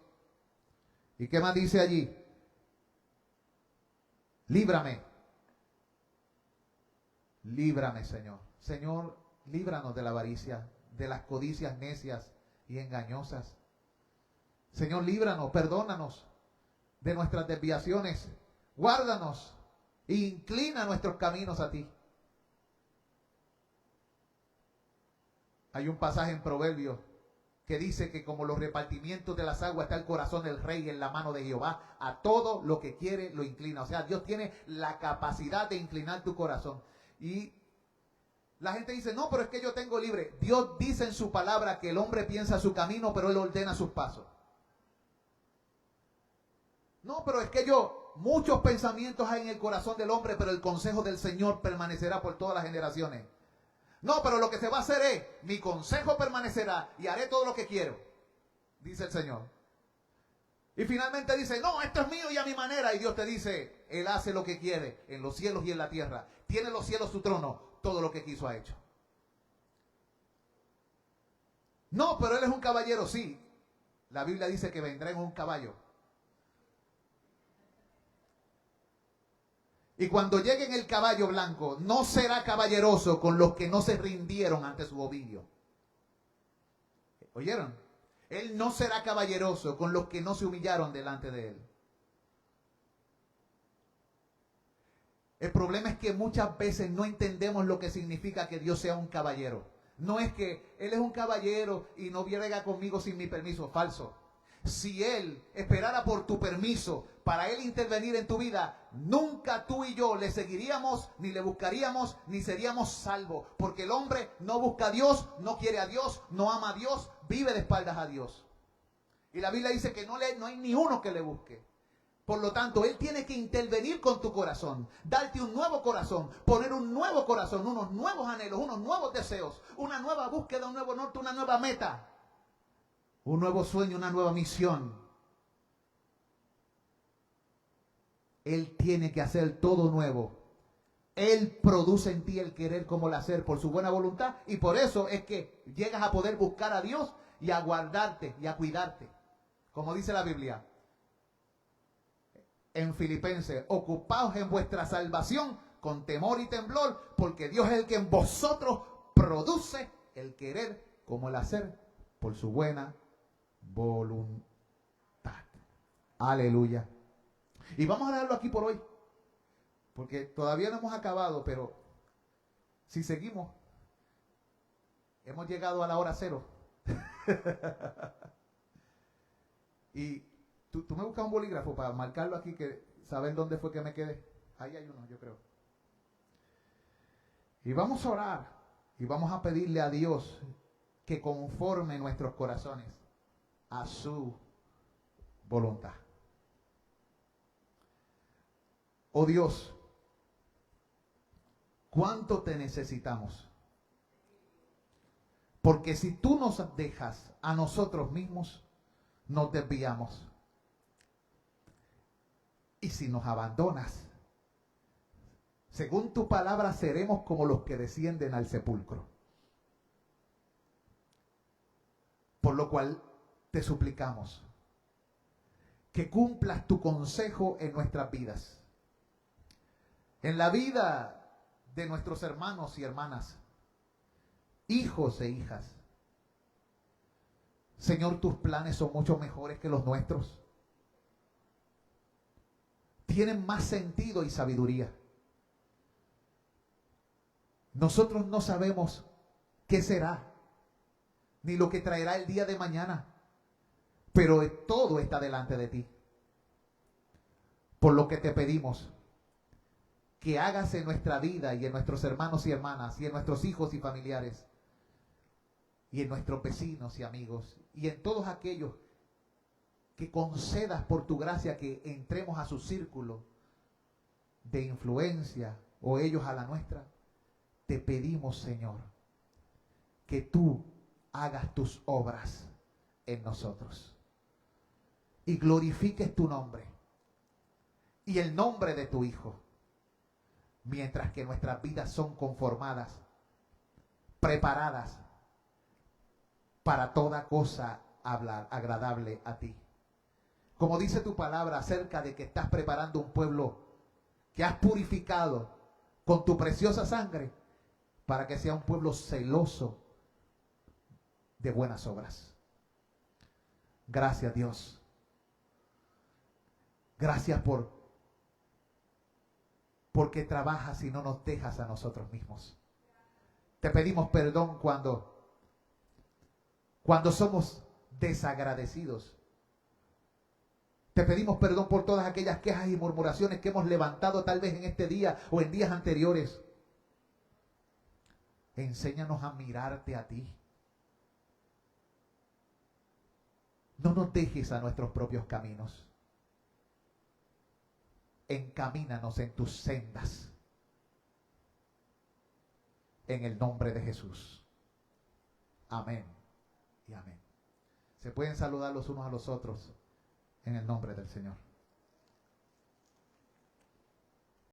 ¿Y qué más dice allí? Líbrame. Líbrame, Señor. Señor, líbranos de la avaricia, de las codicias necias y engañosas. Señor, líbranos, perdónanos de nuestras desviaciones. Guárdanos e inclina nuestros caminos a ti. Hay un pasaje en Proverbios que dice que como los repartimientos de las aguas está el corazón del rey en la mano de Jehová. A todo lo que quiere lo inclina. O sea, Dios tiene la capacidad de inclinar tu corazón. Y la gente dice, no, pero es que yo tengo libre. Dios dice en su palabra que el hombre piensa su camino, pero él ordena sus pasos. No, pero es que muchos pensamientos hay en el corazón del hombre, pero el consejo del Señor permanecerá por todas las generaciones. No, pero lo que se va a hacer es, mi consejo permanecerá y haré todo lo que quiero, dice el Señor. Y finalmente dice, no, esto es mío y a mi manera. Y Dios te dice, Él hace lo que quiere en los cielos y en la tierra. Tiene en los cielos su trono, todo lo que quiso ha hecho. No, pero Él es un caballero, sí. La Biblia dice que vendrá en un caballo. Y cuando llegue en el caballo blanco, no será caballeroso con los que no se rindieron ante su ovillo. ¿Oyeron? Él no será caballeroso con los que no se humillaron delante de él. El problema es que muchas veces no entendemos lo que significa que Dios sea un caballero. No es que Él es un caballero y no viene conmigo sin mi permiso. Falso. Si Él esperara por tu permiso para Él intervenir en tu vida, nunca tú y yo le seguiríamos, ni le buscaríamos, ni seríamos salvos. Porque el hombre no busca a Dios, no quiere a Dios, no ama a Dios, vive de espaldas a Dios. Y la Biblia dice que no hay ni uno que le busque. Por lo tanto, Él tiene que intervenir con tu corazón, darte un nuevo corazón, poner un nuevo corazón, unos nuevos anhelos, unos nuevos deseos, una nueva búsqueda, un nuevo norte, una nueva meta. Un nuevo sueño, una nueva misión. Él tiene que hacer todo nuevo. Él produce en ti el querer como el hacer por su buena voluntad. Y por eso es que llegas a poder buscar a Dios y a guardarte y a cuidarte. Como dice la Biblia en Filipenses, ocupaos en vuestra salvación con temor y temblor, porque Dios es el que en vosotros produce el querer como el hacer por su buena voluntad. Aleluya. Y vamos a dejarlo aquí por hoy, porque todavía no hemos acabado, pero si seguimos, hemos llegado a la hora cero. Y tú me buscas un bolígrafo para marcarlo aquí, que saber dónde fue que me quedé. Ahí hay uno, yo creo. Y vamos a orar y vamos a pedirle a Dios que conforme nuestros corazones a su voluntad. Oh Dios, ¿cuánto te necesitamos? Porque si tú nos dejas a nosotros mismos, nos desviamos. Y si nos abandonas, según tu palabra, seremos como los que descienden al sepulcro. Por lo cual te suplicamos que cumplas tu consejo en nuestras vidas, en la vida de nuestros hermanos y hermanas, hijos e hijas. Señor, tus planes son mucho mejores que los nuestros. Tienen más sentido y sabiduría. Nosotros no sabemos qué será, ni lo que traerá el día de mañana, pero todo está delante de ti. Por lo que te pedimos que hagas en nuestra vida y en nuestros hermanos y hermanas y en nuestros hijos y familiares y en nuestros vecinos y amigos y en todos aquellos que concedas por tu gracia que entremos a su círculo de influencia o ellos a la nuestra. Te pedimos, Señor, que tú hagas tus obras en nosotros y glorifiques tu nombre y el nombre de tu Hijo, mientras que nuestras vidas son conformadas, preparadas para toda cosa agradable a ti. Como dice tu palabra acerca de que estás preparando un pueblo que has purificado con tu preciosa sangre para que sea un pueblo celoso de buenas obras. Gracias, Dios. Gracias porque trabajas y no nos dejas a nosotros mismos. Te pedimos perdón cuando somos desagradecidos. Te pedimos perdón por todas aquellas quejas y murmuraciones que hemos levantado tal vez en este día o en días anteriores. Enséñanos a mirarte a ti. No nos dejes a nuestros propios caminos. Encamínanos en tus sendas. En el nombre de Jesús. Amén y amén. Se pueden saludar los unos a los otros en el nombre del Señor.